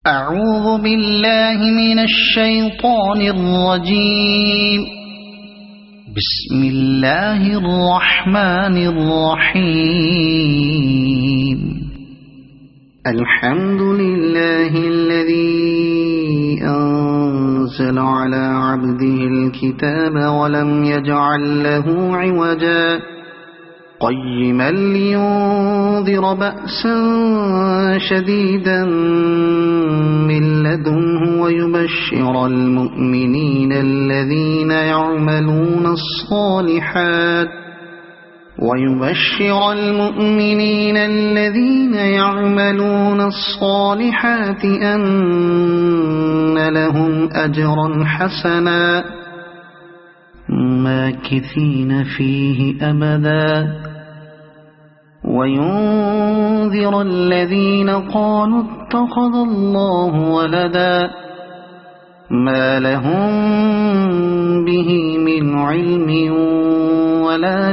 أعوذ بالله من الشيطان الرجيم. بسم الله الرحمن الرحيم. الحمد لله الذي أنزل على عبده الكتاب ولم يجعل له عوجا قيما لينذر بأسا شديدا من لدنه ويبشر المؤمنين الذين يعملون الصالحات أن لهم أجرا حسنا ماكثين فيه أبدا وينذر الذين قالوا اتخذ الله ولدا ما لهم به من علم ولا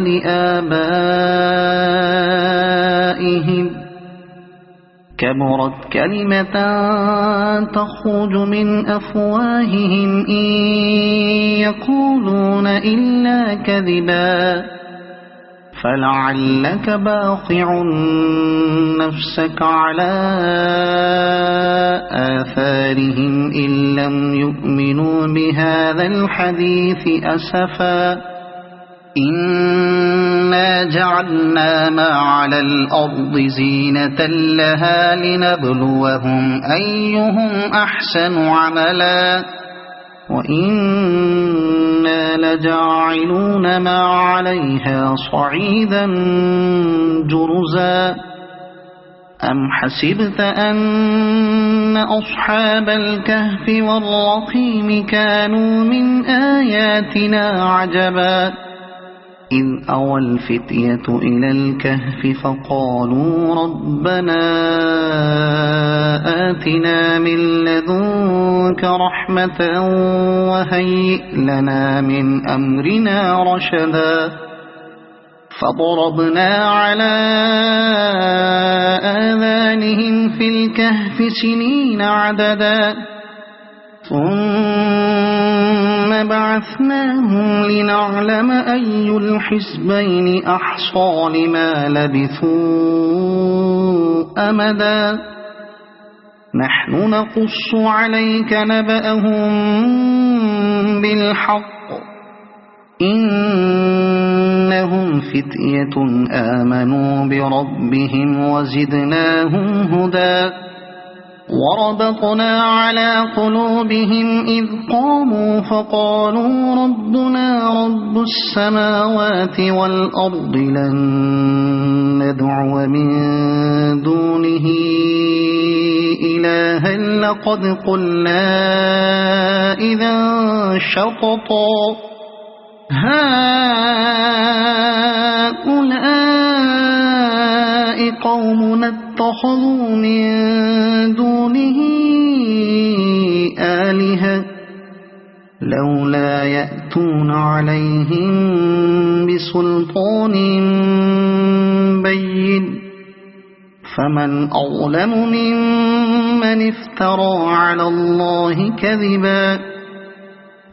لآبائهم كبرت كلمة تخرج من أفواههم إن يقولون إلا كذبا فلعلك باخع نفسك على آثارهم إن لم يؤمنوا بهذا الحديث أسفا إنا جعلنا ما على الأرض زينة لها لنبلوهم أيهم أحسن عملا وإنا لجاعلون ما عليها صعيدا جرزا أم حسبت أن أصحاب الكهف والرقيم كانوا من آياتنا عجبا إذ أوى الفتية إلى الكهف فقالوا ربنا آتنا من لدنك رحمة وهيئ لنا من أمرنا رشدا فضربنا على آذانهم في الكهف سنين عددا ثم بعثناهم لنعلم أي الحزبين أحصى لما لبثوا أمدا نحن نقص عليك نبأهم بالحق إنهم فتية آمنوا بربهم وزدناهم هدى وربطنا على قلوبهم إذ قاموا فقالوا ربنا رب السماوات والأرض لن ندعو من دونه إلها لقد قلنا إذا شططا هؤلاء قومنا اتخذوا من دونه آلهة لولا يأتون عليهم بسلطان بين فمن أظلم ممن افترى على الله كذبا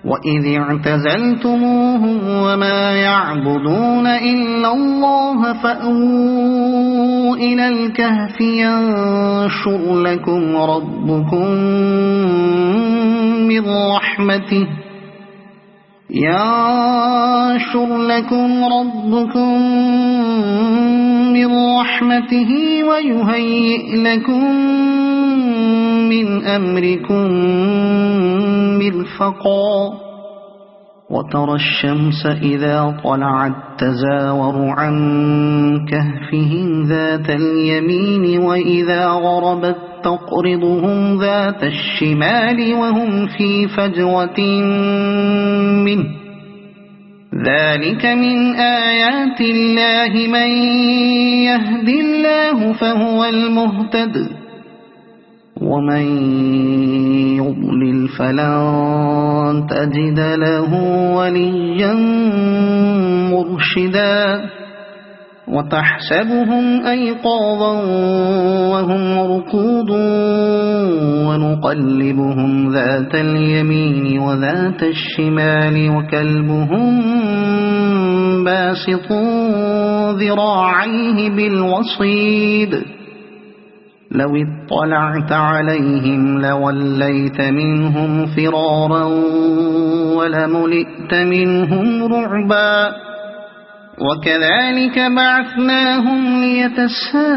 وإذ اعتزلتموهم وما يعبدون إلا الله فأووا إلى الكهف ينشر لكم ربكم من رحمته ويهيئ لكم من أمركم مرفقا وترى الشمس إذا طلعت تزاور عن كهفهم ذات اليمين وإذا غربت تقرضهم ذات الشمال وهم في فجوة منه ذلك من آيات الله من يهد الله فهو المهتد ومن يضلل فلن تجد له وليا مرشدا وتحسبهم أيقاظا وهم رقود ونقلبهم ذات اليمين وذات الشمال وكلبهم باسط ذراعيه بالوصيد لو اطلعت عليهم لوليت منهم فرارا ولملئت منهم رعبا وكذلك بعثناهم ليتساءلوا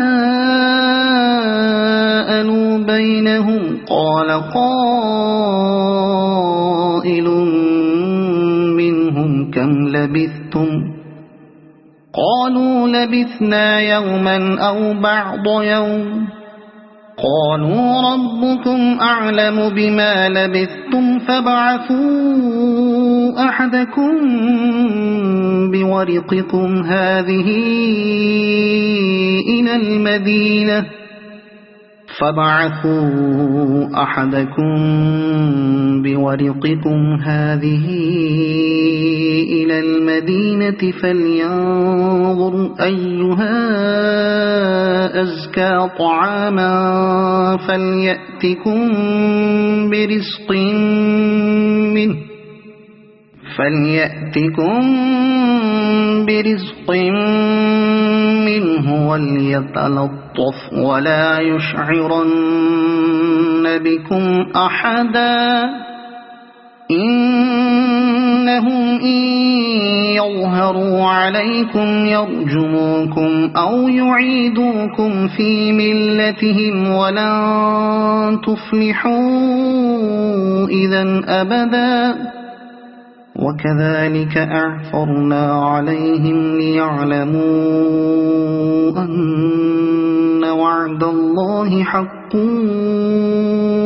بينهم قال قائل منهم كم لبثتم قالوا لبثنا يوما أو بعض يوم قالوا ربكم أعلم بما لبثتم فابعثوا أحدكم بورقكم هذه إلى المدينة فلينظر أيها أزكى طعاما فليأتكم برزق منه وليتلطف ولا يشعرن بكم أحدا إنهم إن يظهروا عليكم يرجموكم أو يعيدوكم في ملتهم ولن تفلحوا إذا أبدا وكذلك أعثرنا عليهم ليعلموا أن وعد الله حق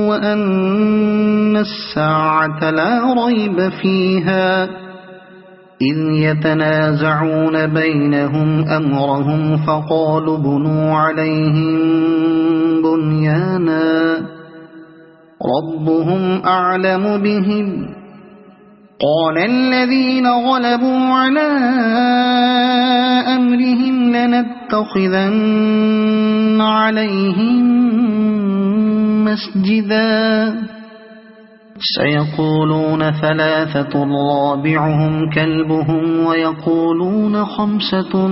وأن الساعة لا ريب فيها إذ يتنازعون بينهم أمرهم فقالوا بنوا عليهم بنيانا ربهم أعلم بهم قال الذين غلبوا على أمرهم لنتخذن عليهم مسجدا سيقولون ثلاثة رابعهم كلبهم ويقولون خمسة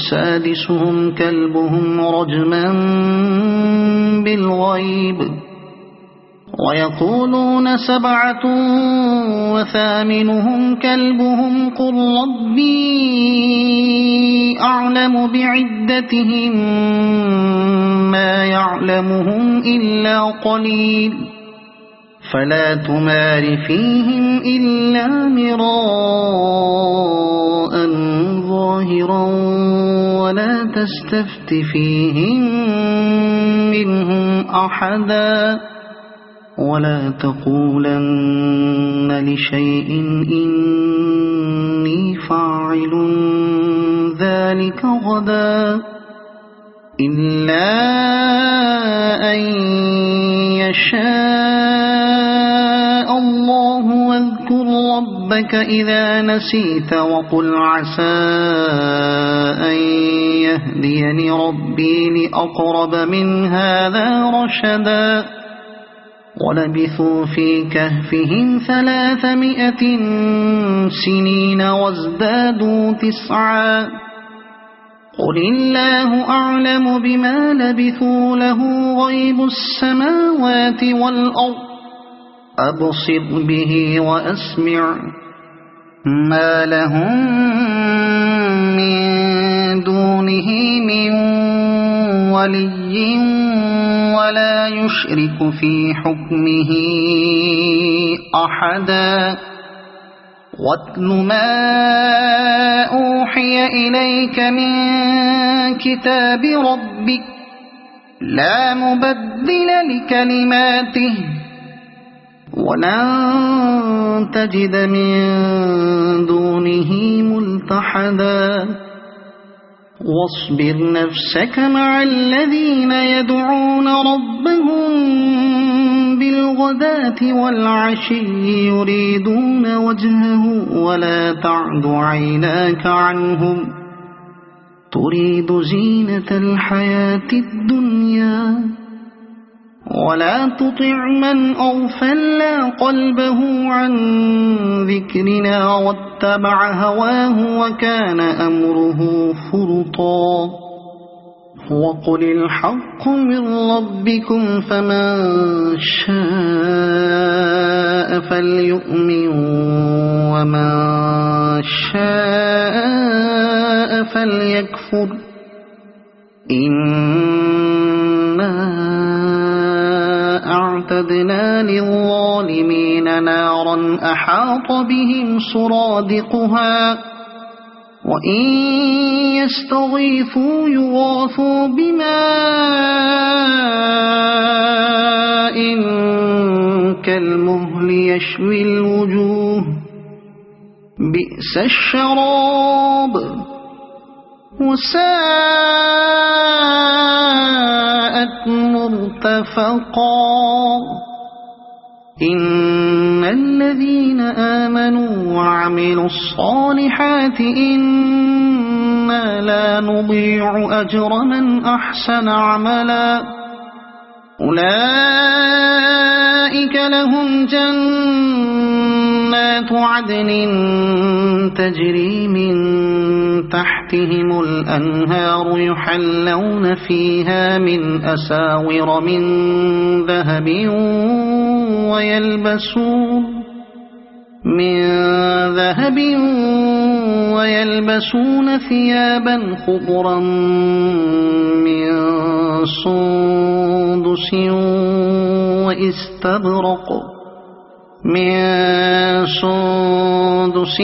سادسهم كلبهم رجما بالغيب ويقولون سبعة وثامنهم كلبهم قل ربي أعلم بعدتهم ما يعلمهم إلا قليل فلا تمار فيهم إلا مراء ظاهرا ولا تستفت فيهم منهم أحدا ولا تقولن لشيء إني فاعل ذلك غدا إلا أن يشاء الله واذكر ربك إذا نسيت وقل عسى أن يهديني ربي لأقرب من هذا رشدا ولبثوا في كهفهم 300 سنين وازدادوا 9 قل الله أعلم بما لبثوا له غيب السماوات والأرض أبصر به وأسمع ما لهم من دونه من ولي ولا يشرك في حكمه أحدا واتل ما أوحي إليك من كتاب ربك لا مبدل لكلماته ولن تجد من دونه ملتحدا واصبر نفسك مع الذين يدعون ربهم بالغداة والعشي يريدون وجهه ولا تعد عيناك عنهم تريد زينة الحياة الدنيا ولا تطع من أغفلنا قلبه عن ذكرنا واتبع هواه وكان أمره فرطا وقل الحق من ربكم فمن شاء فليؤمن ومن شاء فليكفر إنا أعتدنا للظالمين نارا أحاط بهم سرادقها وإن يستغيثوا يغاثوا بماء كالمهل يشوي الوجوه بئس الشراب وساءت مرتفقا إن الذين آمنوا وعملوا الصالحات إنا لا نضيع أجر من أحسن عملا أولئك لهم جنات عدن تجري من تحتهم الأنهار يحلون فيها من أساور من ذهب ويلبسون ثيابا خضرا من سندس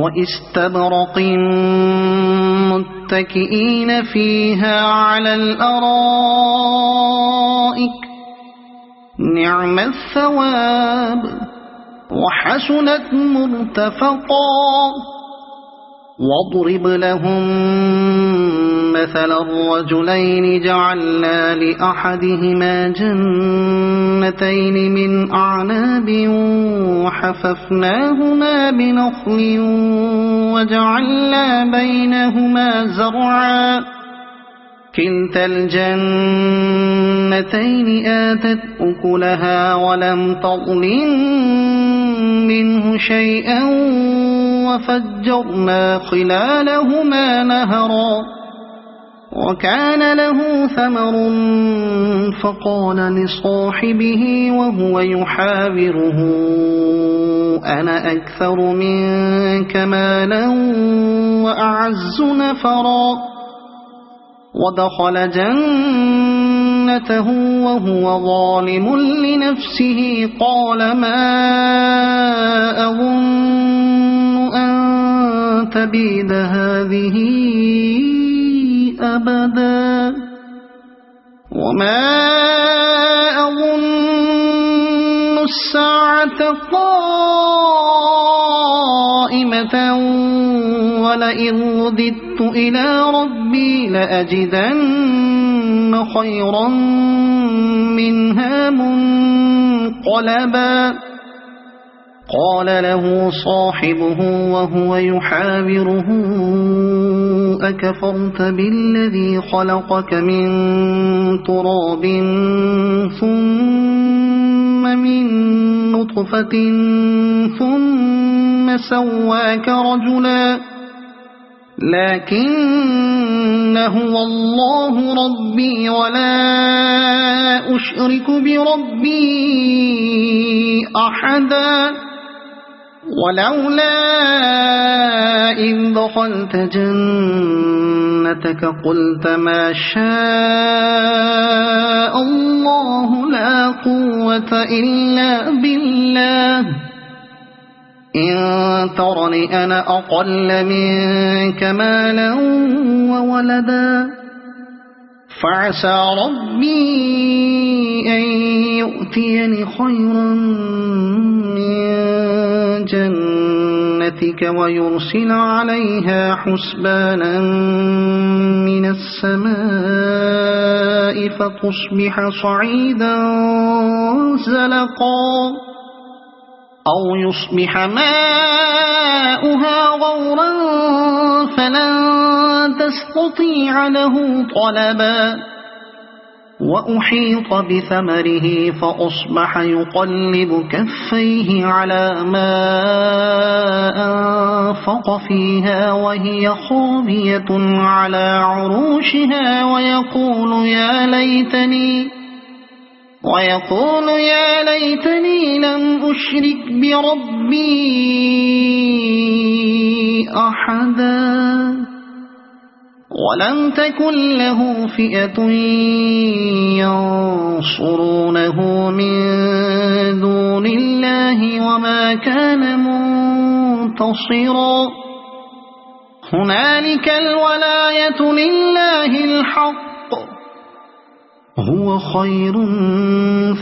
واستبرق متكئين فيها على الأرائك نعم الثواب وحسنت مرتفقا واضرب لهم مثل الرجلين جعلنا لأحدهما جنتين من أعناب وحففناهما بنخل وجعلنا بينهما زرعا كلتا الجنتين آتت أكلها ولم تظلم منه شيئا وفجرنا خلالهما نهرا وكان له ثمر فقال لصاحبه وهو يحاوره أنا أكثر منك مالا وأعز نفرا ودخل جنته وهو ظالم لنفسه قال ما أظن أن تبيد هذه أبدا وما أظن الساعة قائمة ولئن رددت إلى ربي لأجدن خيرا منها منقلبا قال له صاحبه وهو يحاوره أكفرت بالذي خلقك من تراب ثم من نطفة ثم سواك رجلا لكن هو الله ربي ولا أشرك بربي أحدا ولولا إذ دخلت جنتك قلت ما شاء الله لا قوة إلا بالله إن ترني أنا أقل منك مالا وولدا فعسى ربي أن يؤتيني خيرا من جنتك ويرسل عليها حسبانا من السماء فتصبح صعيدا زلقا أو يصبح ماؤها غورا فلن تستطيع له طلبا وأحيط بثمره فأصبح يقلب كفيه على ما أنفق فيها وهي خاوية على عروشها ويقول يا ليتني لم أشرك بربي أحدا ولم تكن له فئة ينصرونه من دون الله وما كان منتصرا هنالك الولاية لله الحق هو خير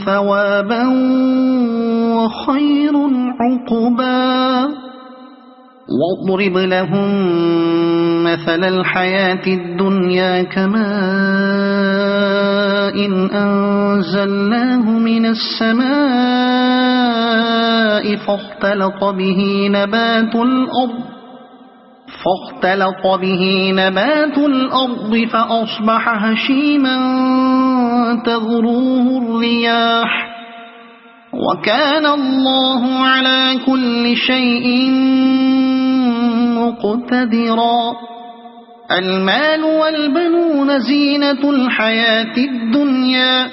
ثوابا وخير عقبا واضرب لهم مثل الحياة الدنيا كماء أنزلناه من السماء فاختلط به نبات الأرض فأصبح هشيما تذروه الرياح وكان الله على كل شيء مقتدرا المال والبنون زينة الحياة الدنيا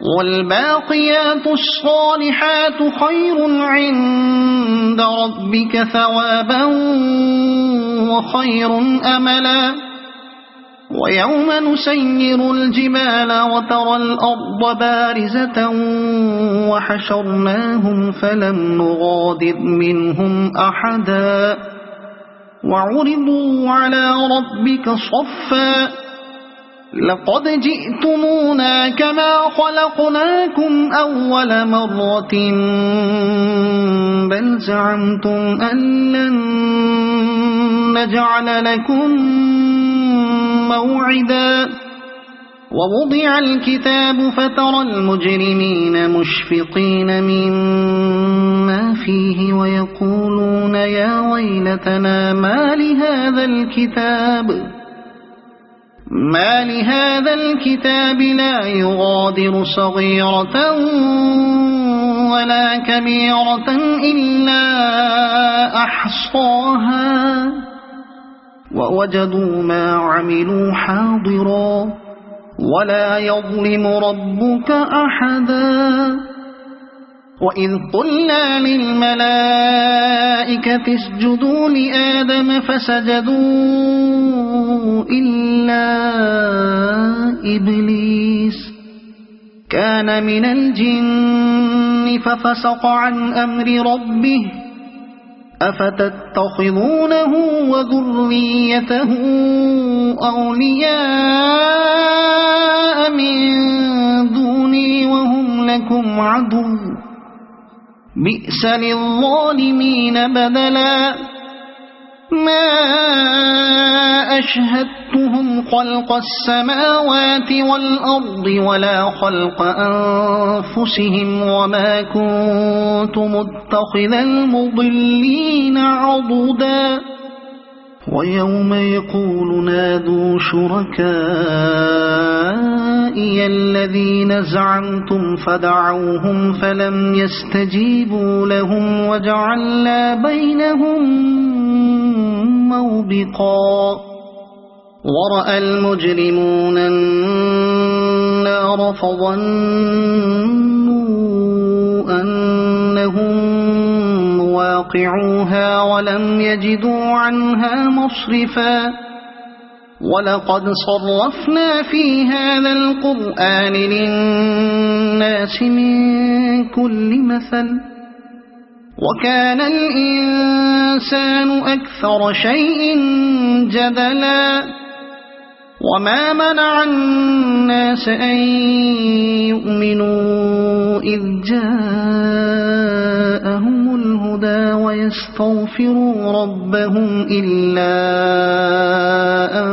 والباقيات الصالحات خير عند ربك ثوابا وخير أملا ويوم نسير الجبال وترى الأرض بارزة وحشرناهم فلم نغادر منهم أحدا وعرضوا على ربك صفا لقد جئتمونا كما خلقناكم أول مرة بل زعمتم أن لن نجعل لكم موعدا ووضع الكتاب فترى المجرمين مشفقين مما فيه ويقولون يا ويلتنا ما لهذا الكتاب لا يغادر صغيرة ولا كبيرة إلا أحصاها ووجدوا ما عملوا حاضرا ولا يظلم ربك أحدا وإذ قلنا للملائكة اسجدوا لآدم فسجدوا إلا إبليس كان من الجن ففسق عن أمر ربه أفتتخذونه وذريته أولياء من دوني وهم لكم عدو بئس للظالمين بدلا ما أشهدتهم خلق السماوات والأرض ولا خلق أنفسهم وما كنت متخذ المضلين عضدا ويوم يقول نادوا شركائي الذين زعمتم فدعوهم فلم يستجيبوا لهم وجعلنا بينهم موبقا ورأى المجرمون النار فظنوا أنهم مواقعوها ولم يجدوا عنها مصرفا ولقد صرفنا في هذا القرآن للناس من كل مثل وكان الإنسان أكثر شيء جدلا وما منع الناس أن يؤمنوا إذ جاءهم الهدى ويستغفروا ربهم إلا أن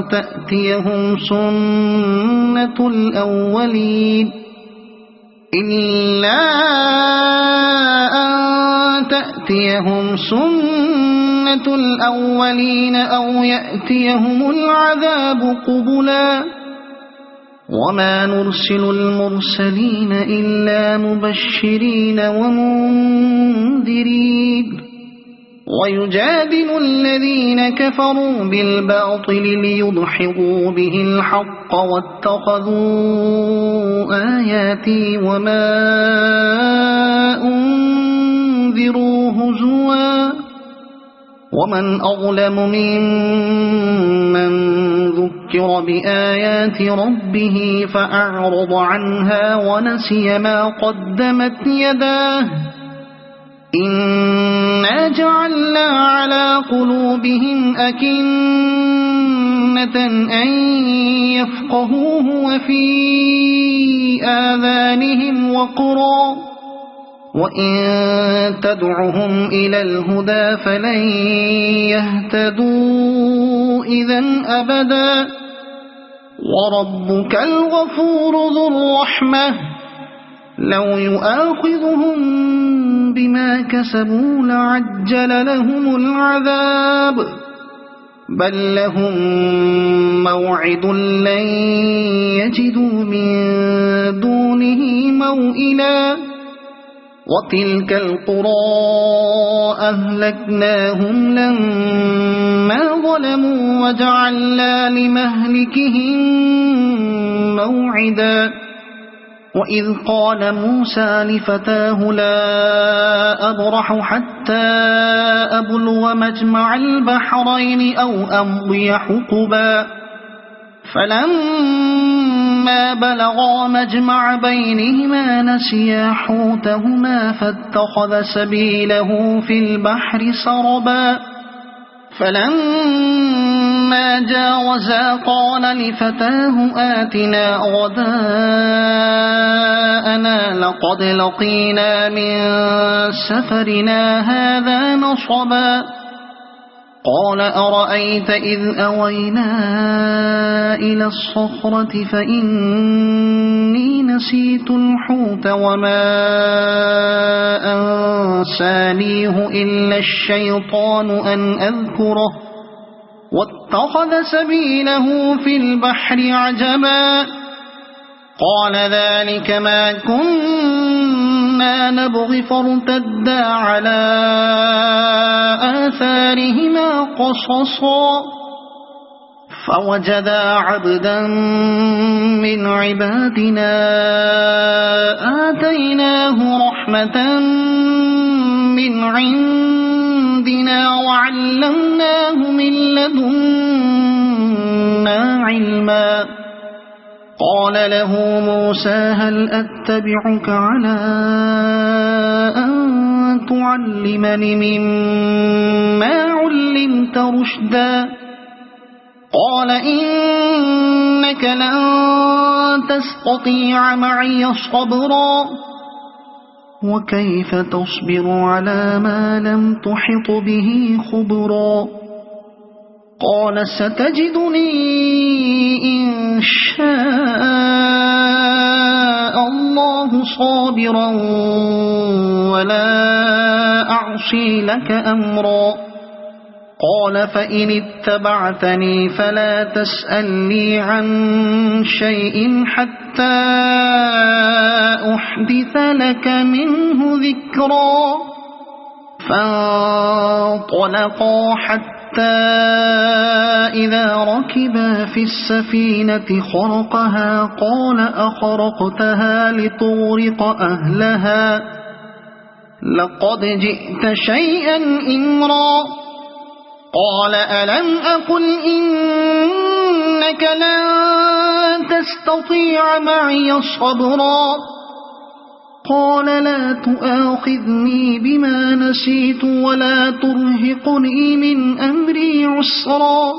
تأتيهم سنة الأولين إلا أن تأتيهم سنة الأولين أو يأتيهم العذاب قبلا وما نرسل المرسلين إلا مبشرين ومنذرين ويجادل الذين كفروا بالباطل ليدحضوا به الحق واتخذوا آياتي وما أنذروا هزوا ومن أظلم ممن ذكر بآيات ربه فأعرض عنها ونسي ما قدمت يداه إنا جعلنا على قلوبهم أكنة أن يفقهوه وفي آذانهم وقرا وإن تدعهم إلى الهدى فلن يهتدوا إذن أبدا وربك الغفور ذو الرحمة لو يؤاخذهم بما كسبوا لعجل لهم العذاب بل لهم موعد لن يجدوا من دونه موئلا وتلك القرى أهلكناهم لما ظلموا وجعلنا لمهلكهم موعدا وإذ قال موسى لفتاه لا أبرح حتى أبلغ مجمع البحرين أو أمضي حقبا فلما بلغا مجمع بينهما نسيا حوتهما فاتخذ سبيله في البحر سربا فلما جاوزا قال لفتاه آتنا غداءنا لقد لقينا من سفرنا هذا نصبا قال أرأيت إذ أوينا إلى الصخرة فإني نسيت الحوت وما أنسانيه إلا الشيطان أن أذكره واتخذ سبيله في البحر عجبا قال ذلك ما كنا نبغي فارتدا على آثارهما قصصا فوجدا عبدا من عبادنا آتيناه رحمة من عندنا وعلمناه من لدنا علما قال له موسى هل أتبعك على أن تعلمني مما علمت رشدا قال إنك لن تستطيع معي صبرا وكيف تصبر على ما لم تحط به خبرا قال ستجدني إن شاء الله صابرا ولا أعصي لك أمرا قال فإن اتبعتني فلا تسألني عن شيء حتى أحدث لك منه ذكرا فانطلقا حتى إذا ركبا في السفينة خرقها قال أخرقتها لتغرق أهلها لقد جئت شيئا إمرا قال ألم أقل إنك لن تستطيع معي صبرا قال لا تؤاخذني بما نسيت ولا ترهقني من أمري عسرا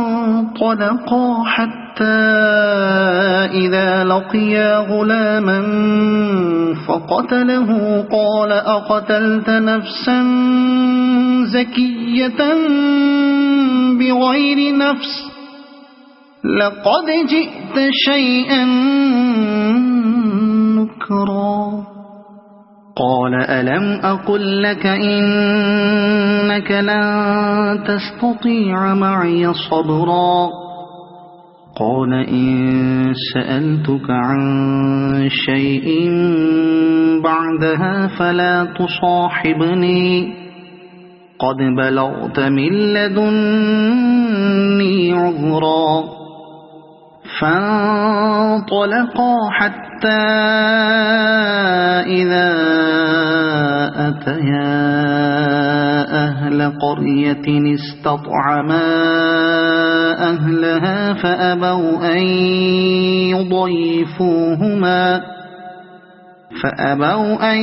فانطلقا حتى إذا لقيا غلاما فقتله قال أقتلت نفسا زكية بغير نفس لقد جئت شيئا نكرا قال ألم أقل لك إنك لن تستطيع معي صبرا قال إن سألتك عن شيء بعدها فلا تصاحبني قد بلغت من لدني عذرا فانطلقا حتى إذا أتيا أهل قرية استطعما أهلها فأبوا أن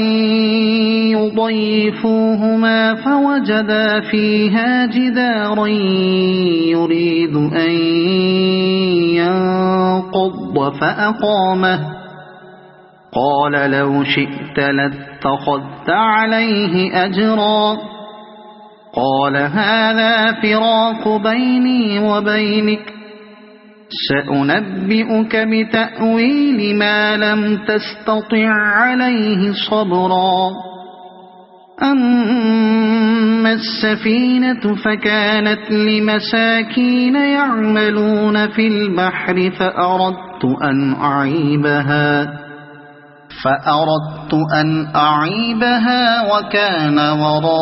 يضيفوهما فوجدا فيها جدارا يريد أن ينقض فأقامه قال لو شئت لاتخذت عليه أجرا قال هذا فراق بيني وبينك سأنبئك بتأويل ما لم تستطع عليه صبرا أما السفينة فكانت لمساكين يعملون في البحر فأردت أن أعيبها وكان وراءهم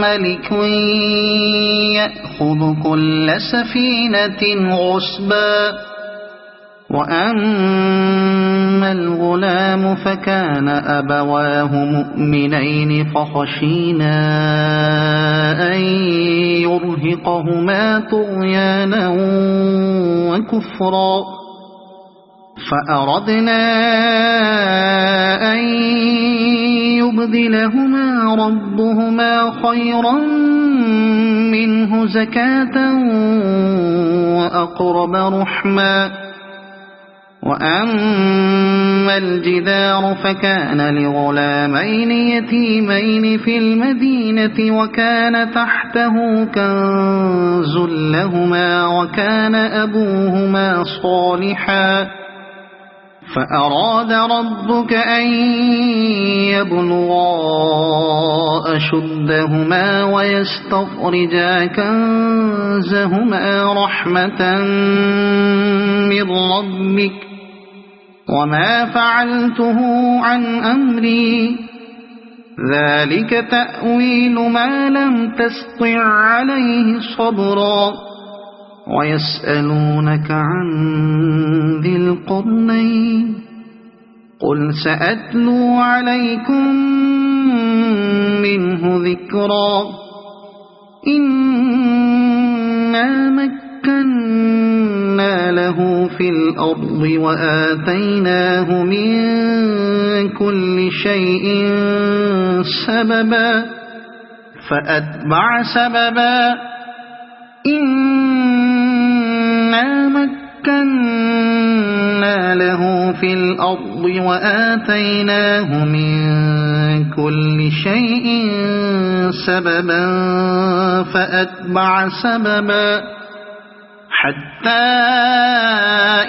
ملك يأخذ كل سفينة غصبا وأما الغلام فكان أبواه مؤمنين فخشينا أن يرهقهما طغيانا وكفرا فأردنا أن يبدلهما ربهما خيرا منه زكاة وأقرب رحما وأما الجدار فكان لغلامين يتيمين في المدينة وكان تحته كنز لهما وكان أبوهما صالحا فأراد ربك أن يبلغا أشدهما ويستخرجا كنزهما رحمة من ربك وما فعلته عن أمري ذلك تأويل ما لم تستطع عليه صبرا ويسألونك عن ذي القرنين قل سأتلو عليكم منه ذكرا إنا مكنا له في الأرض وآتيناه من كل شيء سببا فأتبع سببا إنا مكنا له في الأرض وآتيناه من كل شيء سببا فأتبع سببا حتى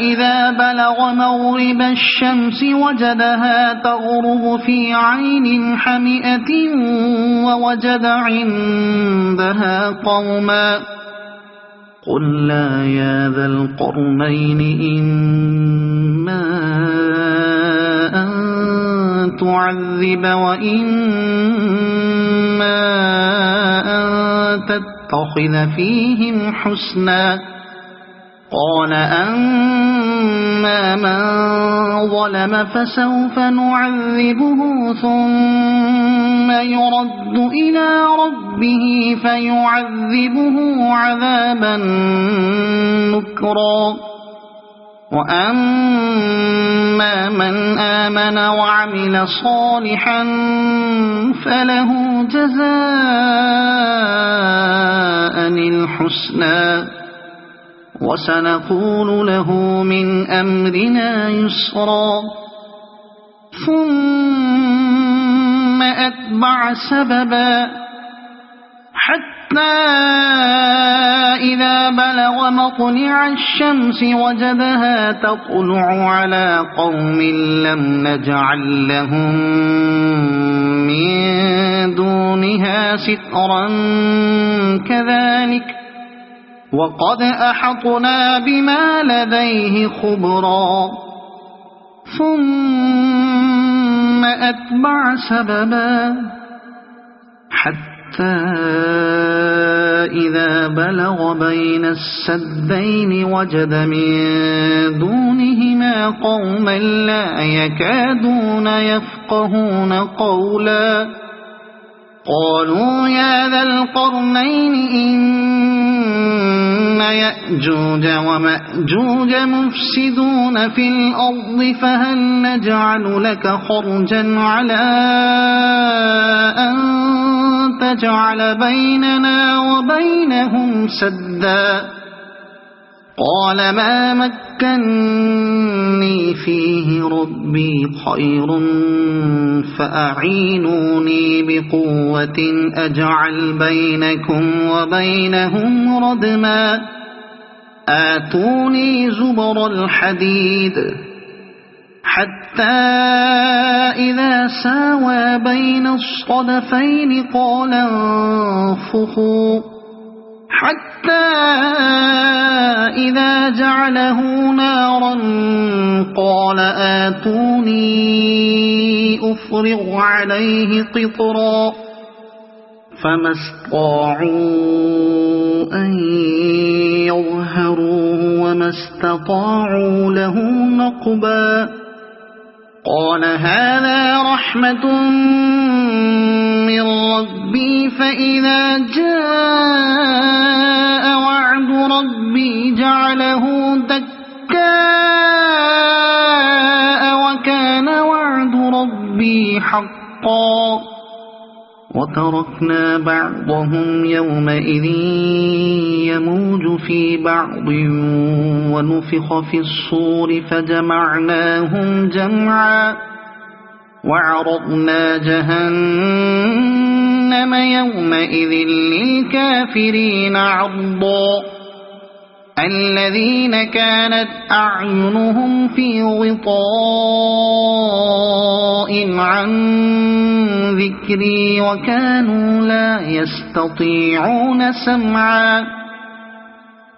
إذا بلغ مغرب الشمس وجدها تغرب في عين حمئة ووجد عندها قوما قلنا يا ذا القرنين إما أن تعذب وإما أن تتخذ فيهم حسنا قال أما من ظلم فسوف نعذبه ثم يرد إلى ربه فيعذبه عذابا نكرا وأما من آمن وعمل صالحا فله جزاء الحسنى وسنقول له من أمرنا يسرا ثم أتبع سببا حتى إذا بلغ مطلع الشمس وجدها تطلع على قوم لم نجعل لهم من دونها سترا كذلك وقد أحطنا بما لديه خبرا ثم أتبع سببا حتى إذا بلغ بين السدين وجد من دونهما قوما لا يكادون يفقهون قولا قالوا يا ذا القرنين إن يأجوج ومأجوج مفسدون في الأرض فهل نجعل لك خرجا على أن تجعل بيننا وبينهم سدا قال ما مكني فيه ربي خير فأعينوني بقوة أجعل بينكم وبينهم ردما آتوني زبر الحديد حتى إذا ساوى بين الصدفين قال انفخوا حتى إذا جعله نارا قال آتوني أفرغ عليه قطرا فما استطاعوا أن يظهروه وما استطاعوا له نقبا قال هذا رحمة من ربي فإذا جاء وعد ربي جعله دكاء وكان وعد ربي حقا وتركنا بعضهم يومئذ يموج في بعض ونفخ في الصور فجمعناهم جمعا وعرضنا جهنم يومئذ للكافرين عرضا الذين كانت أعينهم في غطاء عن ذكري وكانوا لا يستطيعون سمعا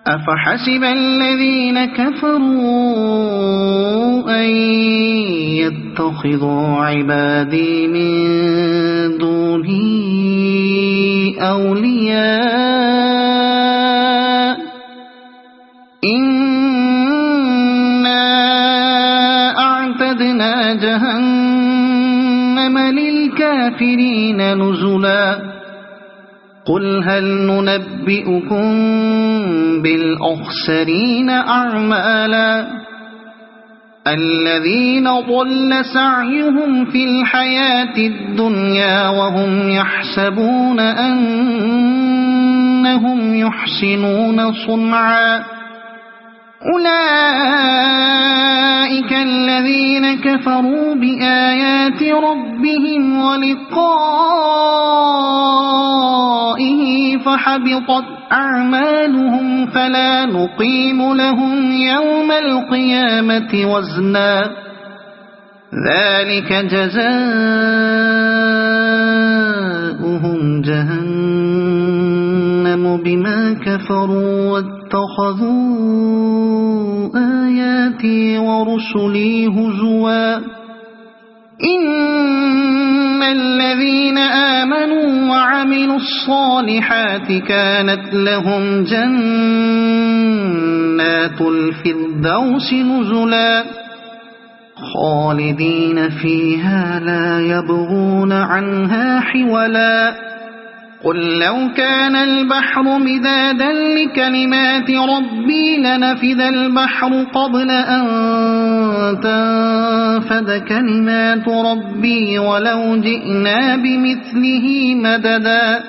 أفحسب الذين كفروا أن يتخذوا عبادي من دوني أولياء إنا أعتدنا جهنم للكافرين نزلا قل هل ننبئكم بالأخسرين أعمالا الذين ضل سعيهم في الحياة الدنيا وهم يحسبون أنهم يحسنون صنعا أولئك الذين كفروا بآيات ربهم ولقائه فحبطت أعمالهم فلا نقيم لهم يوم القيامة وزنا ذلك جزاؤهم جهنم بما كفروا واتخذوا آياتي ورسلي هزوا إن الذين آمنوا وعملوا الصالحات كانت لهم جنات الفردوس نزلا خالدين فيها لا يبغون عنها حولا قل لو كان البحر مدادا لكلمات ربي لنفذ البحر قبل أن تنفد كلمات ربي ولو جئنا بمثله مددا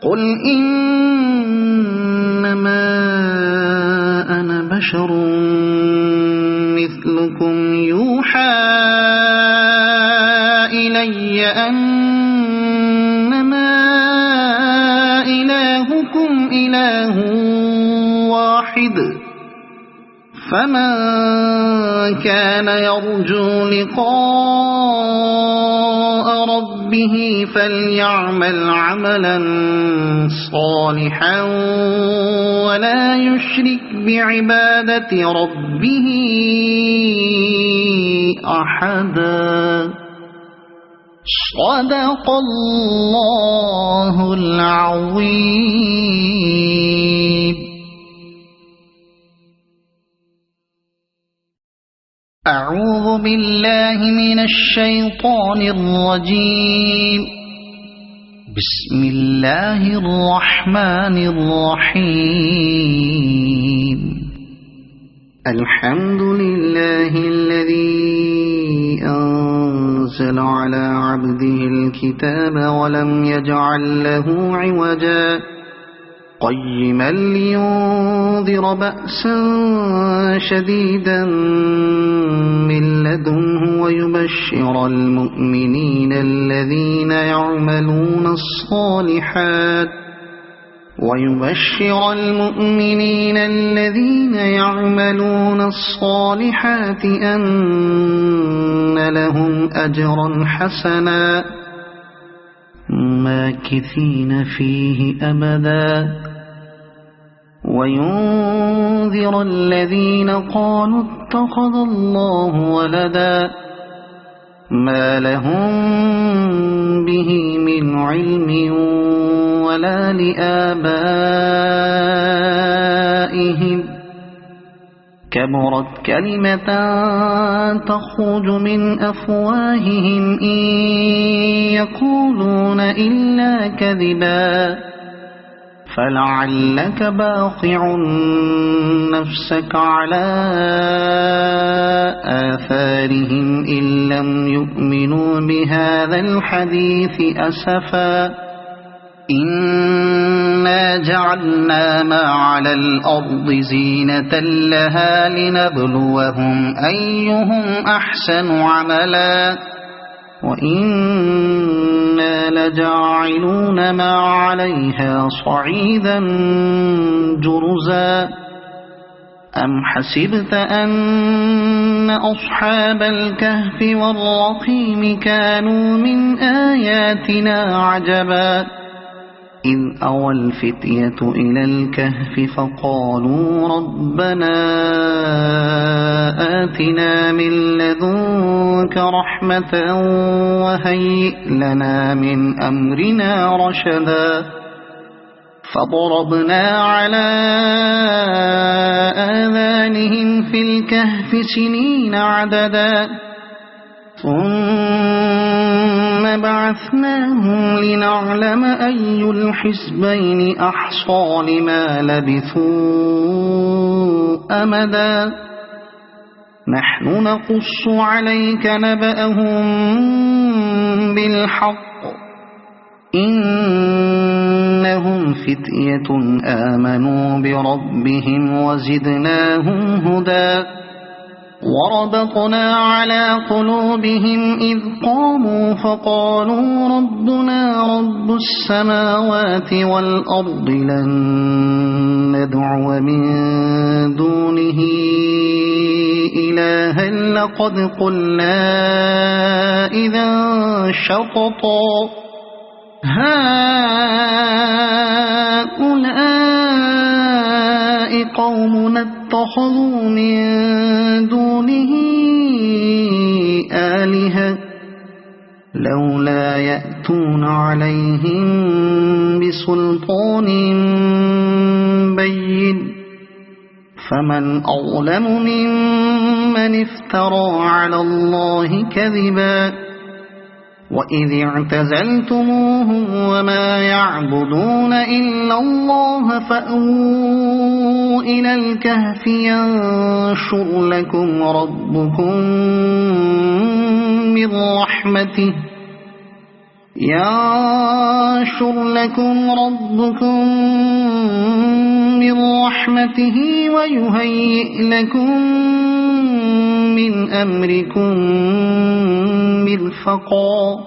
قل إنما أنا بشر مثلكم يوحى إلي أنما واحد فمن كان يرجو لقاء ربه فليعمل عملا صالحا ولا يشرك بعبادة ربه أحدا. صدق الله العظيم. أعوذ بالله من الشيطان الرجيم. بسم الله الرحمن الرحيم. الحمد لله الذي أنزل على عبده الكتاب ولم يجعل له عوجا قيما لينذر بأسا شديدا من لدنه ويبشر المؤمنين الذين يعملون الصالحات أن لهم أجرا حسنا ماكثين فيه أبدا وينذر الذين قالوا اتخذ الله ولدا ما لهم به من علم ولا لآبائهم كبرت كلمة تخرج من أفواههم إن يقولون إلا كذبا فلعلك باخع نفسك على آثارهم إن لم يؤمنوا بهذا الحديث أسفا إنا جعلنا ما على الأرض زينة لها لنبلوهم أيهم أحسن عملا وإنا لجاعلون ما عليها صعيدا جرزا أم حسبت أن أصحاب الكهف والرقيم كانوا من آياتنا عجبا إذ أوى الفتية إلى الكهف فقالوا ربنا آتنا من لدنك رحمة وهيئ لنا من أمرنا رشدا فضربنا على آذانهم في الكهف سنين عددا ثم بعثناهم لنعلم أي الحزبين أحصى لما لبثوا أمدا نحن نقص عليك نبأهم بالحق إنهم فتية آمنوا بربهم وزدناهم هدى وربطنا على قلوبهم إذ قاموا فقالوا ربنا رب السماوات والأرض لن ندعو من دونه إلها لقد قلنا إذا شططا هؤلاء قومنا اتخذوا من دونه آلهة لولا يأتون عليهم بسلطان بين فمن أظلم ممن افترى على الله كذبا وإذ اعتزلتموهم وما يعبدون إلا الله فأووا إلى الكهف ينشر لكم ربكم من رحمته ويهيئ لكم من أمركم مرفقا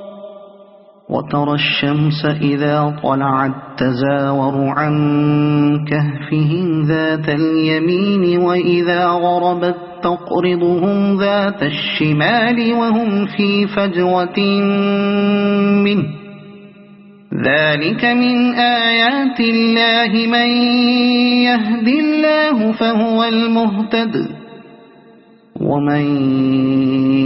وترى الشمس إذا طلعت تزاور عن كهفهم ذات اليمين وإذا غربت تقرضهم ذات الشمال وهم في فجوة منه ذلك من آيات الله من يهد الله فهو المهتد ومن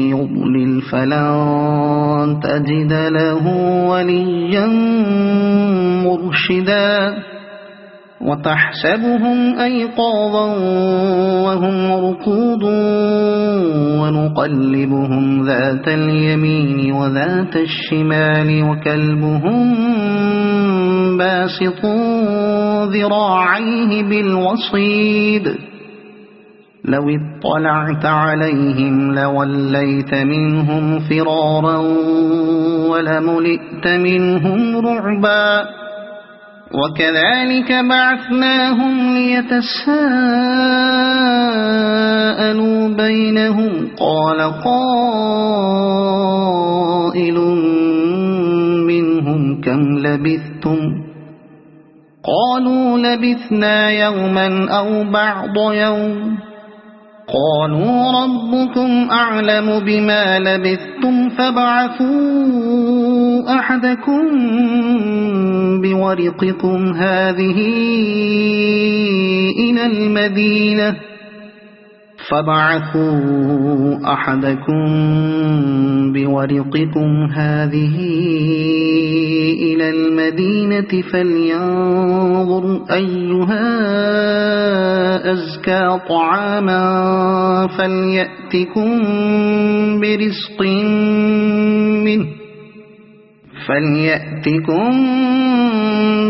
يضلل فلن تجد له وليا مرشدا وتحسبهم أيقاظا وهم رقود ونقلبهم ذات اليمين وذات الشمال وكلبهم باسط ذراعيه بالوصيد لو اطلعت عليهم لوليت منهم فرارا ولملئت منهم رعبا وكذلك بعثناهم ليتساءلوا بينهم قال قائل منهم كم لبثتم قالوا لبثنا يوما أو بعض يوم قالوا ربكم أعلم بما لبثتم فابعثوا أحدكم بورقكم هذه إلى المدينة فلينظر أيها أزكى طعاما فليأتكم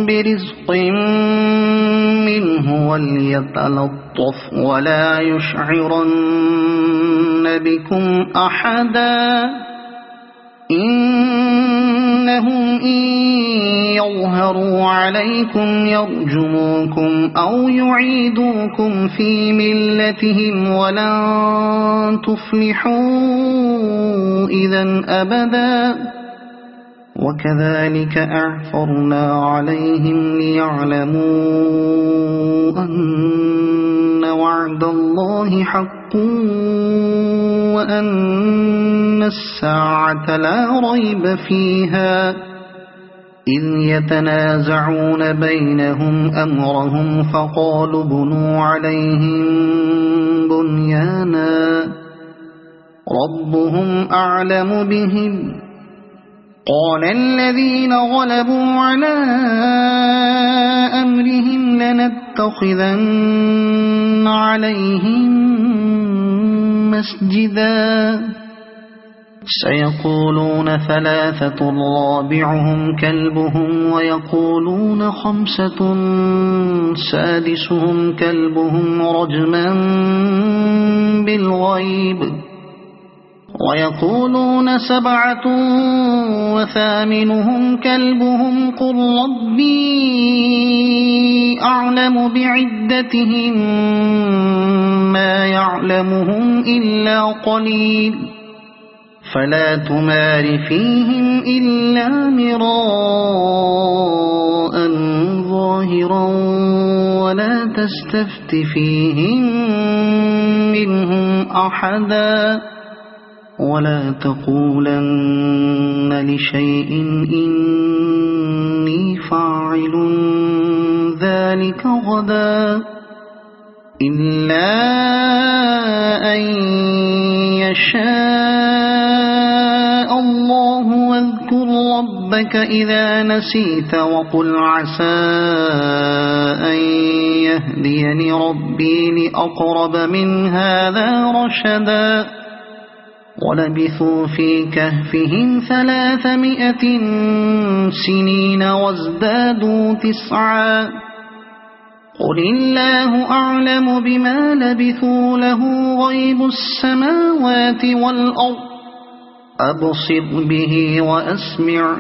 برزق منه وليتلطف ولا يشعرن بكم أحدا إنهم إن يظهروا عليكم يرجموكم أو يعيدوكم في ملتهم ولن تفلحوا إذا أبدا وكذلك أعثرنا عليهم ليعلموا أن وعد الله حق وأن الساعة لا ريب فيها إذ يتنازعون بينهم أمرهم فقالوا بنوا عليهم بنيانا ربهم أعلم بهم قال الذين غلبوا على أمرهم لنتخذن عليهم مسجدا سيقولون ثلاثة رابعهم كلبهم ويقولون خمسة سادسهم كلبهم رجما بالغيب ويقولون سبعة وثامنهم كلبهم قل ربي أعلم بعدتهم ما يعلمهم إلا قليل فلا تمار فيهم إلا مراء ظاهرا ولا تستفت فيهم منهم أحدا ولا تقولن لشيء إني فاعل ذلك غدا إلا أن يشاء الله واذكر ربك إذا نسيت وقل عسى أن يهديني ربي لأقرب من هذا رشدا ولبثوا في كهفهم 300 سنين وازدادوا 9 قل الله أعلم بما لبثوا له غيب السماوات والأرض أبصر به وأسمع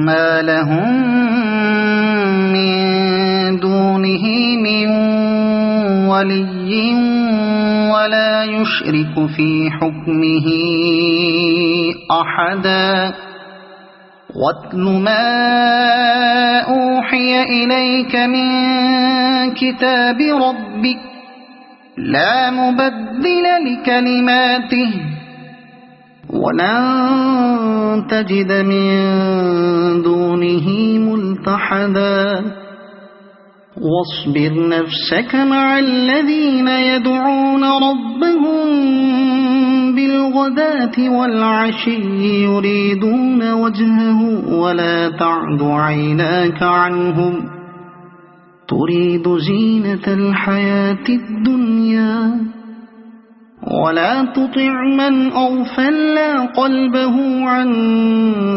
ما لهم من دونه من ولي ولا يشرك في حكمه أحدا واتل ما أوحي إليك من كتاب ربك لا مبدل لكلماته ولن تجد من دونه ملتحدا واصبر نفسك مع الذين يدعون ربهم بالغداة والعشي يريدون وجهه ولا تعد عيناك عنهم تريد زينة الحياة الدنيا ولا تطع من أغفلنا قلبه عن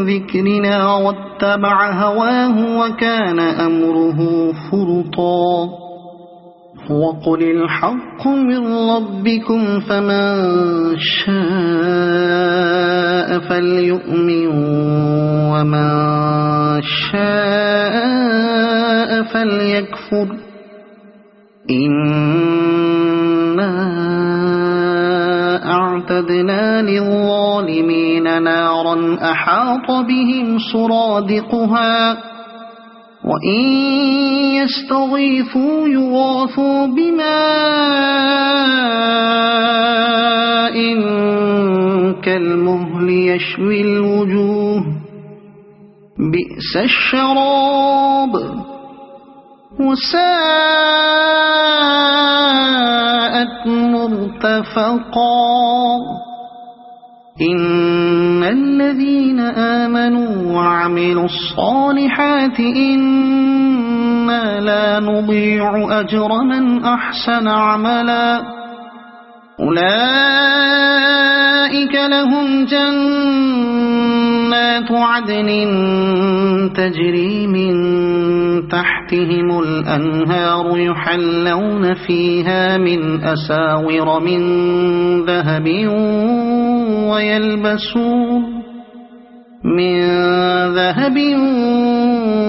ذكرنا واتبع هواه وكان أمره فرطا وقل الحق من ربكم فمن شاء فليؤمن ومن شاء فليكفر إنا أعتدنا للظالمين نارا أحاط بهم سرادقها وإن يستغيثوا يغاثوا بماء كالمهل يشوي الوجوه بئس الشراب وساءت مرتفقا إن الذين آمنوا وعملوا الصالحات إنا لا نضيع أجر من أحسن عملا أولئك لهم جنات عدن تجري من تحتهم الأنهار يحلون فيها من أساور من ذهب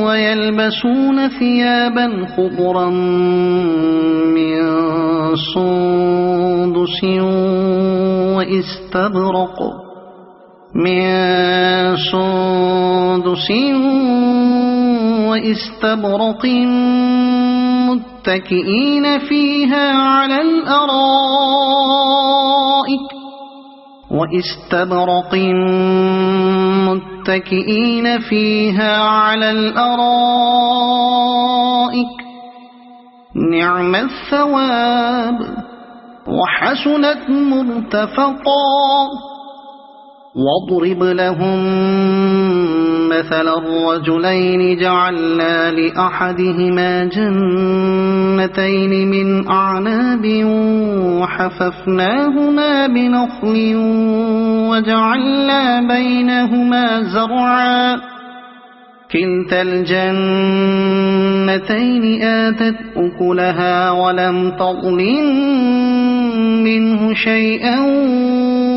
ويلبسون ثيابا خضرا من سندس واستبرق متكئين فيها على الأرائك نعم الثواب وحسنت مرتفقا واضرب لهم مثل الرجلين جعلنا لأحدهما جنتين من أعناب وحففناهما بنخل وجعلنا بينهما زرعا كلتا الجنتين آتت أكلها ولم تظلم منه شيئا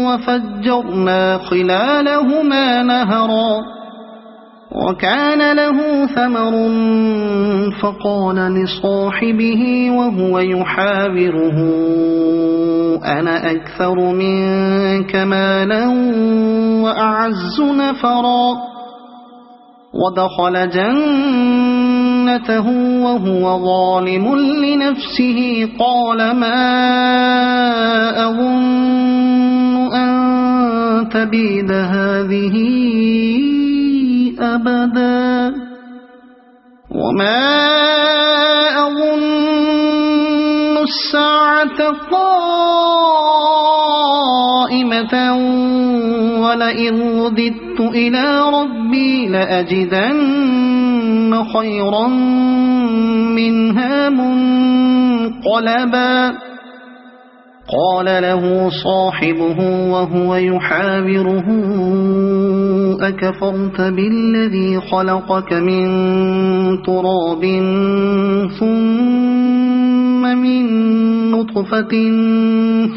وفجرنا خلالهما نهرا وكان له ثمر فقال لصاحبه وهو يحاوره أنا أكثر منك مالا وأعز نفرا ودخل جنته وهو ظالم لنفسه قال ما أظن أن تبيد هذه أبدا وما أظن الساعة قائمة ولئن رددت إلى ربي لأجدن خيرا منها منقلبا قال له صاحبه وهو يحاوره أكفرت بالذي خلقك من تراب ثم من نطفة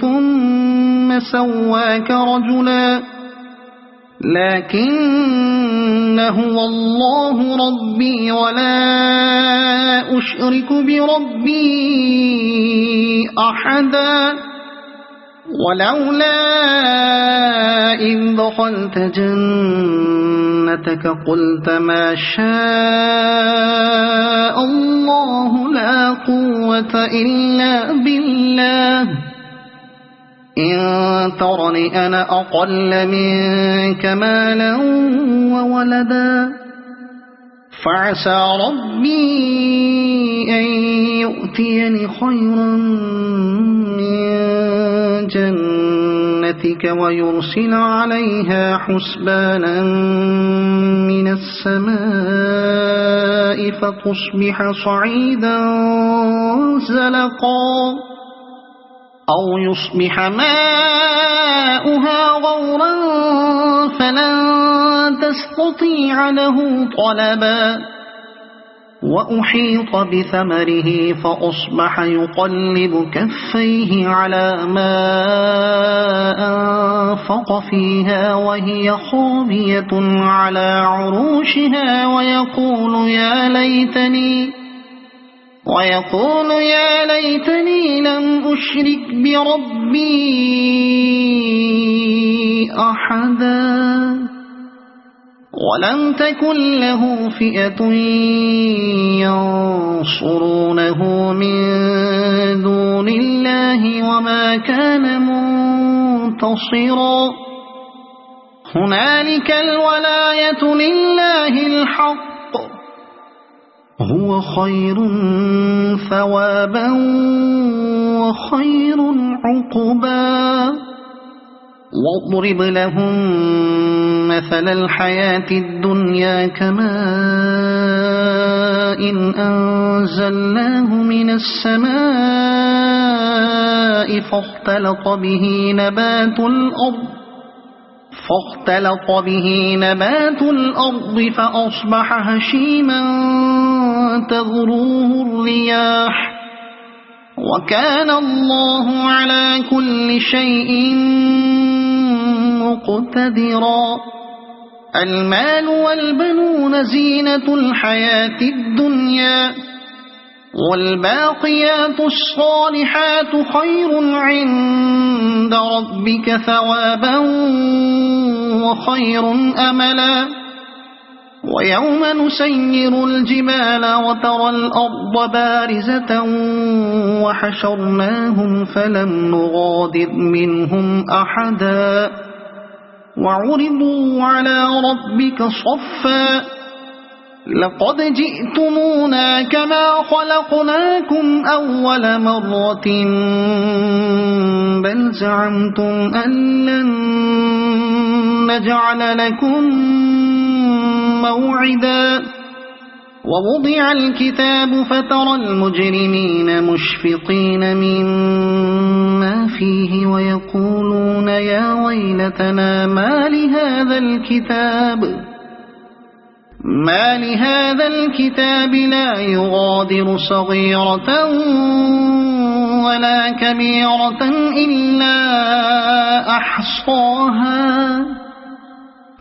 ثم سواك رجلا لكن هو الله ربي ولا أشرك بربي أحدا ولولا إذ دخلت جنتك قلت ما شاء الله لا قوة إلا بالله إن ترني أنا أقل منك مالا وولدا فعسى ربي أن يؤتيني خيرا من جنتك ويرسل عليها حسبانا من السماء فتصبح صعيدا زلقا أو يصبح ماؤها غورا فلن تستطيع له طلبا وأحيط بثمره فأصبح يقلب كفيه على ما أنفق فيها وهي خاوية على عروشها ويقول يا ليتني لم أشرك بربي أحدا ولم تكن له فئة ينصرونه من دون الله وما كان منتصرا هنالك الولاية لله الحق هو خير ثوابا وخير عقبا واضرب لهم مثل الحياة الدنيا كماء أنزلناه من السماء فاختلط به نبات الأرض فأصبح هشيما تذروه الرياح وكان الله على كل شيء مقتدرا المال والبنون زينة الحياة الدنيا والباقيات الصالحات خير عند ربك ثوابا وخير أملا ويوم نسير الجبال وترى الأرض بارزة وحشرناهم فلم نغادر منهم أحدا وعرضوا على ربك صفا لقد جئتمونا كما خلقناكم أول مرة بل زعمتم أن لن نجعل لكم موعدا ووضع الكتاب فترى المجرمين مشفقين مما فيه ويقولون يا ويلتنا ما لهذا الكتاب لا يغادر صغيرة ولا كبيرة إلا أحصاها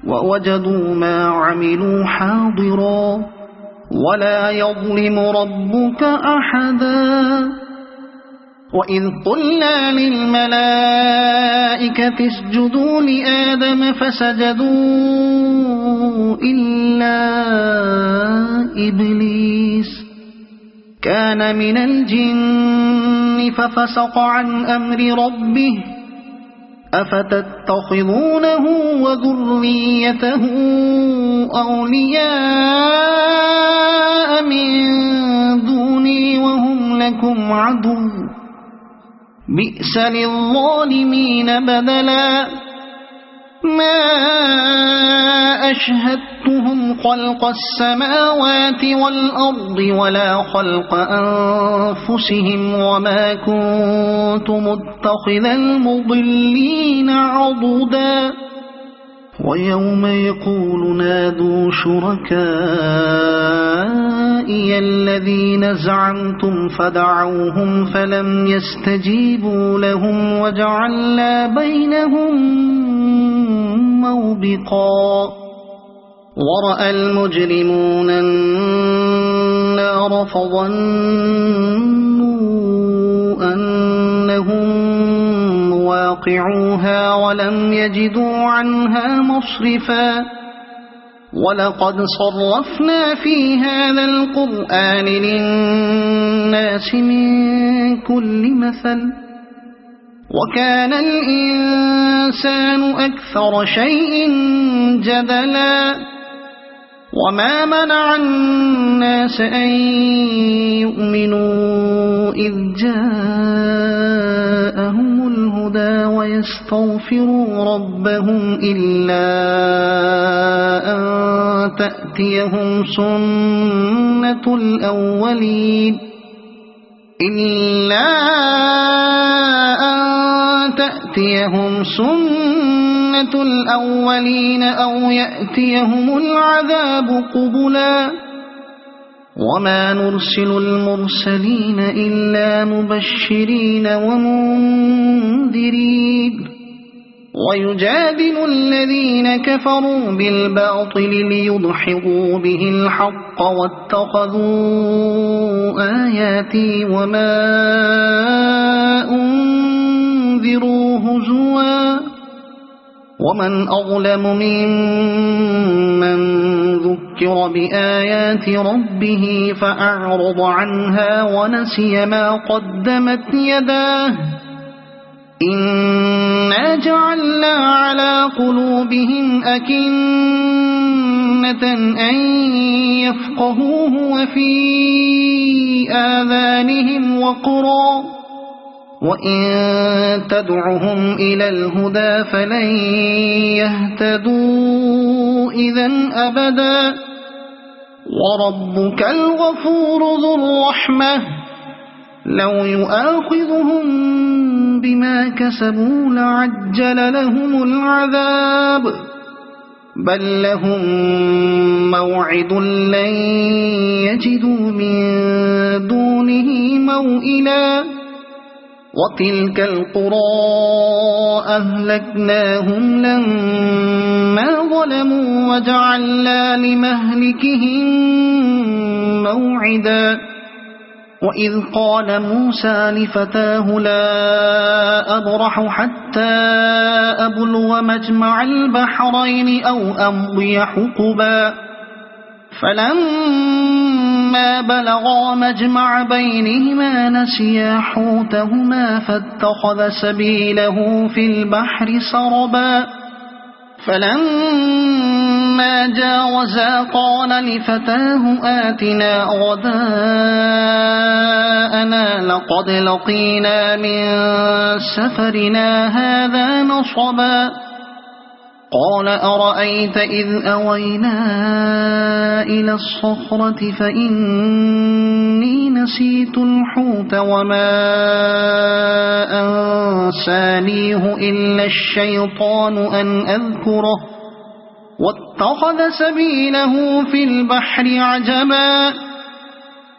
ووجدوا ما عملوا حاضرا ولا يظلم ربك أحدا وإذ قلنا للملائكة اسجدوا لآدم فسجدوا إلا إبليس كان من الجن ففسق عن أمر ربه أفتتخذونه وذريته أولياء من دوني وهم لكم عدو بئس للظالمين بدلا ما أشهدتهم خلق السماوات والأرض ولا خلق أنفسهم وما كنت متخذ المضلين عضدا ويوم يقول نادوا شركائي الذين زعمتم فدعوهم فلم يستجيبوا لهم وجعلنا بينهم موبقا ورأى المجرمون النار فظنوا أنهم فواقعوها ولم يجدوا عنها مصرفا ولقد صرفنا في هذا القرآن للناس من كل مثل وكان الإنسان أكثر شيء جدلا وما منع الناس أن يؤمنوا إذ جاءهم الهدى ويستغفروا ربهم إلا أن تأتيهم سنة الأولين أو يأتيهم العذاب قبلا وما نرسل المرسلين إلا مبشرين ومنذرين ويجادل الذين كفروا بالباطل ليدحضوا به الحق واتخذوا آياتي وما أنذروا هزوا ومن أظلم ممن ذكر بآيات ربه فأعرض عنها ونسي ما قدمت يداه إنا جعلنا على قلوبهم أكنة أن يفقهوه وفي آذانهم وقرا وإن تدعهم إلى الهدى فلن يهتدوا إذن أبدا وربك الغفور ذو الرحمة لو يؤاخذهم بما كسبوا لعجل لهم العذاب بل لهم موعد لن يجدوا من دونه موئلا وتلك القرى أهلكناهم لما ظلموا وجعلنا لمهلكهم موعدا وإذ قال موسى لفتاه لا أبرح حتى أبلغ مجمع البحرين أو أمضي حقبا فلما بلغا مجمع بينهما نسيا حوتهما فاتخذ سبيله في البحر سربا فلما جاوزا قال لفتاه آتنا غداءنا لقد لقينا من سفرنا هذا نصبا قال أرأيت إذ أوينا إلى الصخرة فإني نسيت الحوت وما أنسانيه إلا الشيطان أن أذكره واتخذ سبيله في البحر عجبا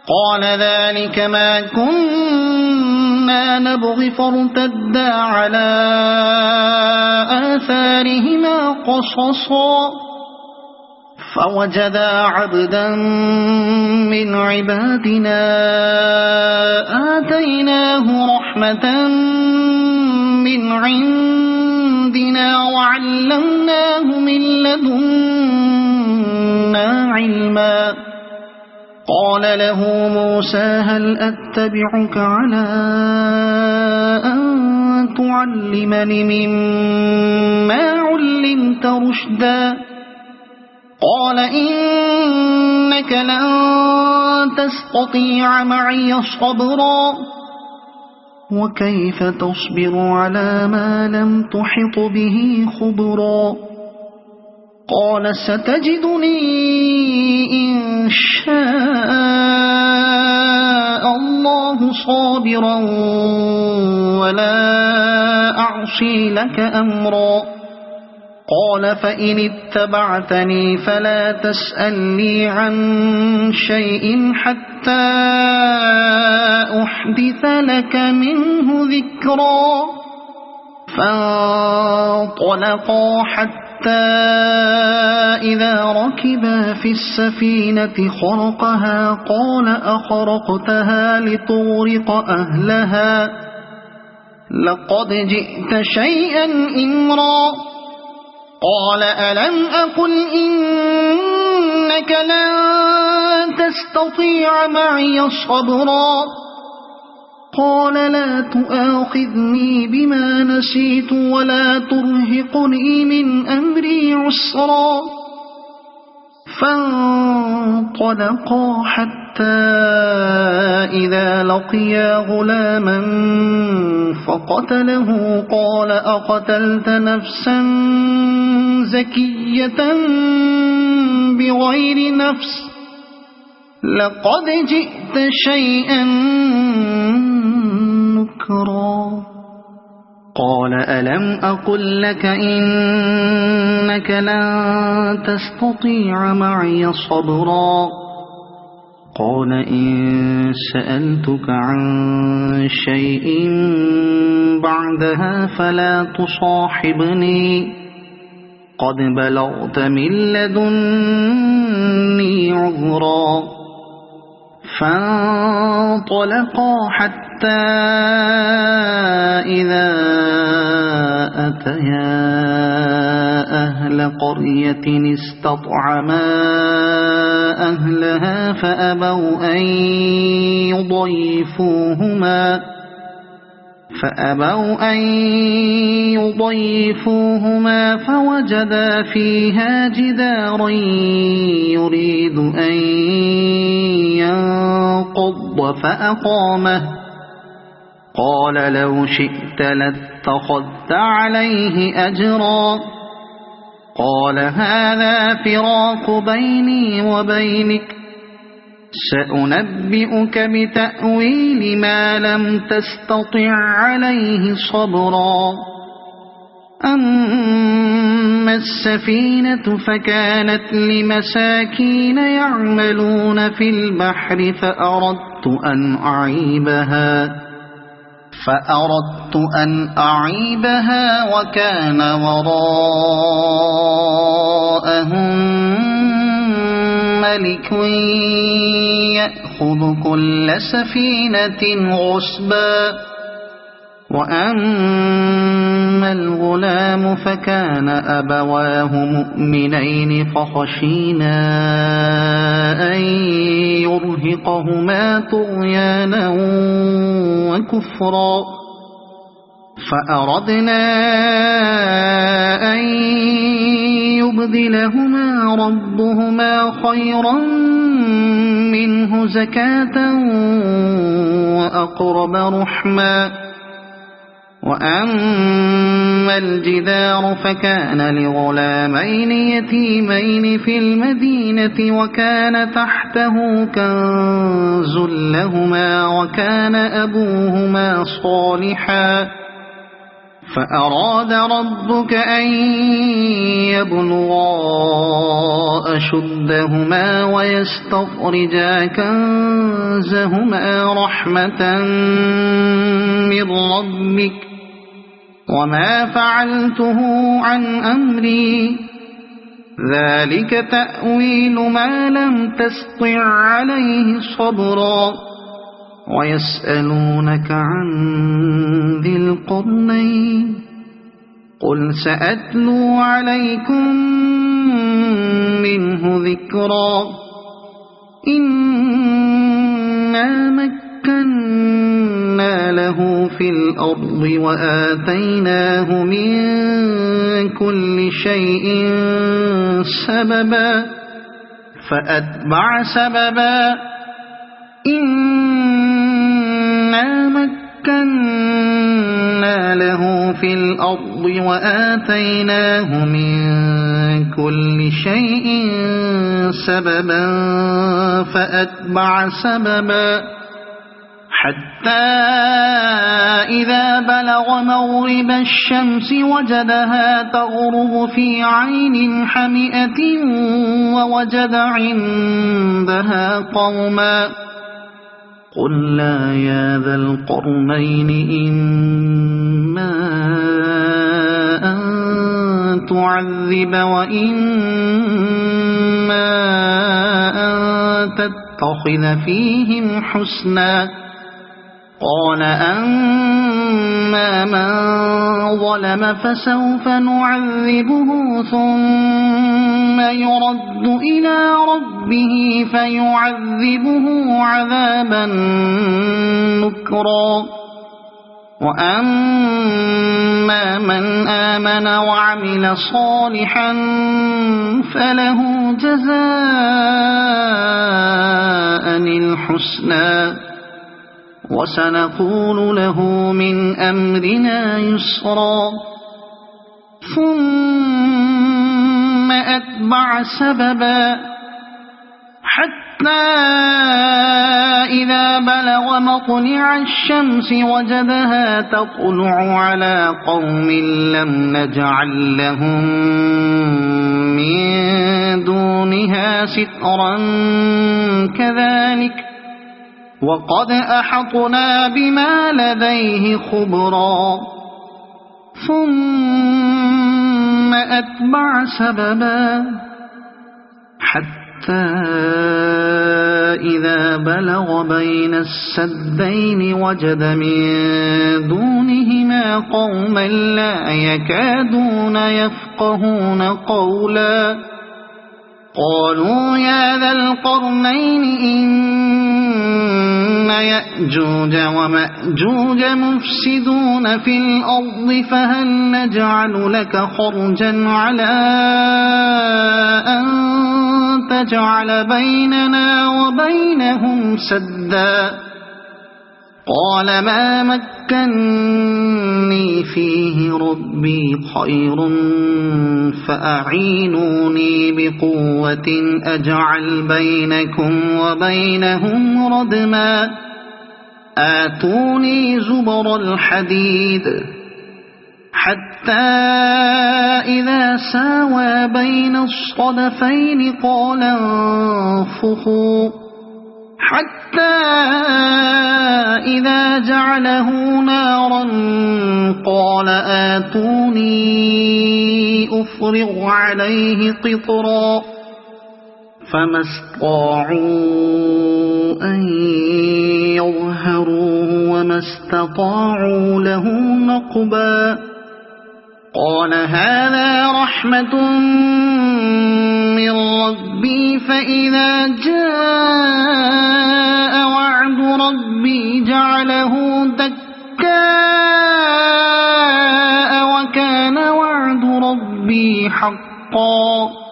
قال ذلك ما كنا نبغي فارتدا على آثارهما قصصا فوجدا عبدا من عبادنا آتيناه رحمة من عندنا وعلمناه من لدنا علما قال له موسى هل أتبعك على أن تعلمني مما علمت رشدا قال إنك لن تستطيع معي صبرا وكيف تصبر على ما لم تحط به خبرا قال ستجدني إن شاء الله صابرا ولا أعصي لك أمرا قال فإن اتبعتني فلا تسألني عن شيء حتى أحدث لك منه ذكرا فانطلقا حتى إذا ركبا في السفينة خرقها قال أخرقتها لقد جئت شيئا إمرا قال ألم أقل إنك لن تستطيع معي صبرا قال لا تؤاخذني بما نسيت ولا ترهقني من أمري عسرا فانطلقا حتى إذا لقيا غلاما فقتله قال أقتلت نفسا زكية بغير نفس لقد جئت شيئا نكرا قال ألم أقل لك إنك لن تستطيع معي صبرا قال إن سألتك عن شيء بعدها فلا تصاحبني قد بلغت من لدني عذرا فانطلقا حتى إذا أتيا أهل قرية استطعما أهلها فأبوا أن يضيفوهما فوجدا فيها جدارا يريد أن ينقض فأقامه قال لو شئت لاتخذت عليه أجرا قال هذا فراق بيني وبينك سأنبئك بتأويل ما لم تستطع عليه صبرا أما السفينة فكانت لمساكين يعملون في البحر فأردت أن أعيبها وكان وراءهم ملك يأخذ كل سفينة غصبا وأما الغلام فكان أبواه مؤمنين فخشينا أن يرهقهما طغيانا وكفرا فأردنا أن يبدلهما ربهما خيرا منه زكاة وأقرب رحما وأما الجدار فكان لغلامين يتيمين في المدينة وكان تحته كنز لهما وكان أبوهما صالحا فأراد ربك أن يبلغا أشدهما ويستخرجا كنزهما رحمة من ربك وما فعلته عن أمري ذلك تأويل ما لم تسطع عليه صبرا ويسألونك عن ذي القرنين قل سأتلو عليكم منه ذكرا إنا مكنا له في الأرض وآتيناه من كل شيء سببا فأتبع سببا إنا مكنا له في الأرض وآتيناه من كل شيء سببا فأتبع سببا حتى إذا بلغ مغرب الشمس وجدها تغرب في عين حمئة ووجد عندها قوما قلنا يا ذا القرنين إما أن تعذب وإما أن تتخذ فيهم حسنا قال أما من ظلم فسوف نعذبه ثم يرد إلى ربه فيعذبه عذابا نكرا وأما من آمن وعمل صالحا فله جزاء الحسنى وسنقول له من أمرنا يسرا ثم أتبع سببا حتى إذا بلغ مطلع الشمس وجدها تطلع على قوم لم نجعل لهم من دونها سترا كذلك وقد أحطنا بما لديه خبرا ثم أتبع سببا حتى إذا بلغ بين السدين وجد من دونهما قوما لا يكادون يفقهون قولا قالوا يا ذا القرنين إن يأجوج ومأجوج مفسدون في الأرض فهل نجعل لك خرجا على أن تجعل بيننا وبينهم سدا قال ما مكني فيه ربي خير فأعينوني بقوة أجعل بينكم وبينهم ردما آتوني زبر الحديد حتى إذا ساوى بين الصدفين قال انفخوا حتى إذا جعله نارا قال آتوني أفرغ عليه قطرا فما استطاعوا أن يظهروه وما استطاعوا له نقبا قال هذا رحمة من ربي فإذا جاء وعد ربي جعله دكاء وكان وعد ربي حقا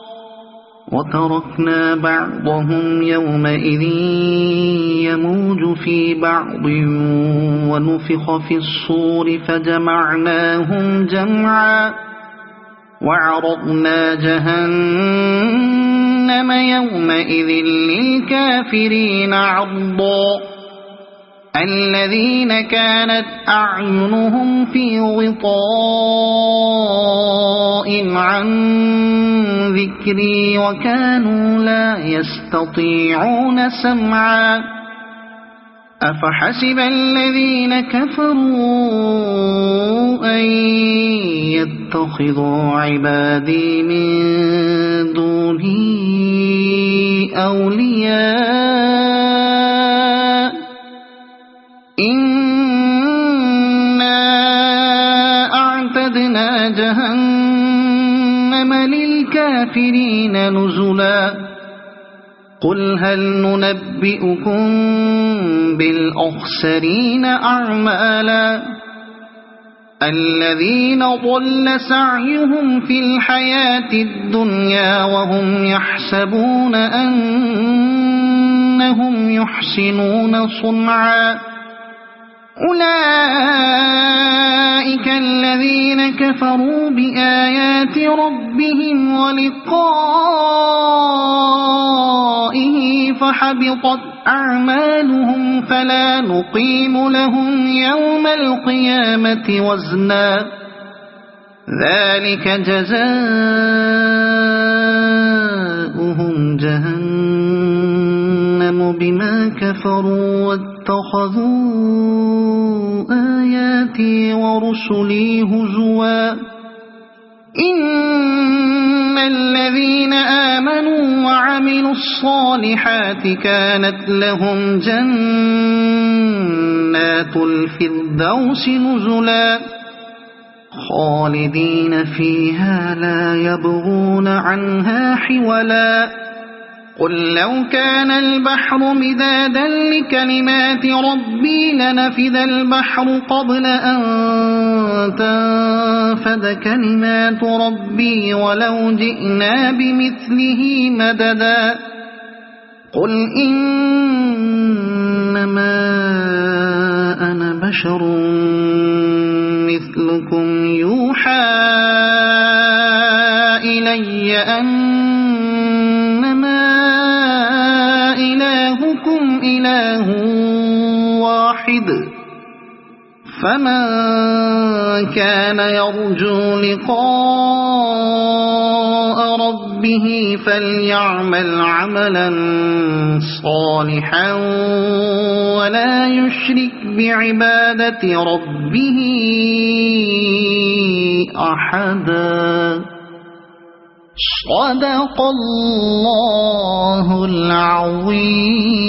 وتركنا بعضهم يومئذ يموج في بعض ونفخ في الصور فجمعناهم جمعا وعرضنا جهنم يومئذ للكافرين عرضا الذين كانت أعينهم في غطاء عن ذكري وكانوا لا يستطيعون سمعا أفحسب الذين كفروا أن يتخذوا عبادي من دوني أولياء إنا أعتدنا جهنم للكافرين نزلا قل هل ننبئكم بالأخسرين أعمالا الذين ضل سعيهم في الحياة الدنيا وهم يحسبون أنهم يحسنون صنعا أولئك الذين كفروا بآيات ربهم ولقائه فحبطت أعمالهم فلا نقيم لهم يوم القيامة وزنا ذلك جزاؤهم جهنم بما كفروا واتخذوا آياتي ورسلي هزوا إن الذين الذين آمنوا وعملوا الصالحات كانت لهم جنات الفردوس نزلا خالدين فيها لا يبغون عنها حولا قل لو كان البحر مدادا لكلمات ربي لنفد البحر قبل أن تنفد كلمات ربي ولو جئنا بمثله مددا قل إنما أنا بشر مثلكم يوحى إلي أنما إلهكم إله واحد فمن كان يرجو لقاء ربه فليعمل عملا صالحا ولا يشرك بعبادة ربه أحدا صدق الله العظيم.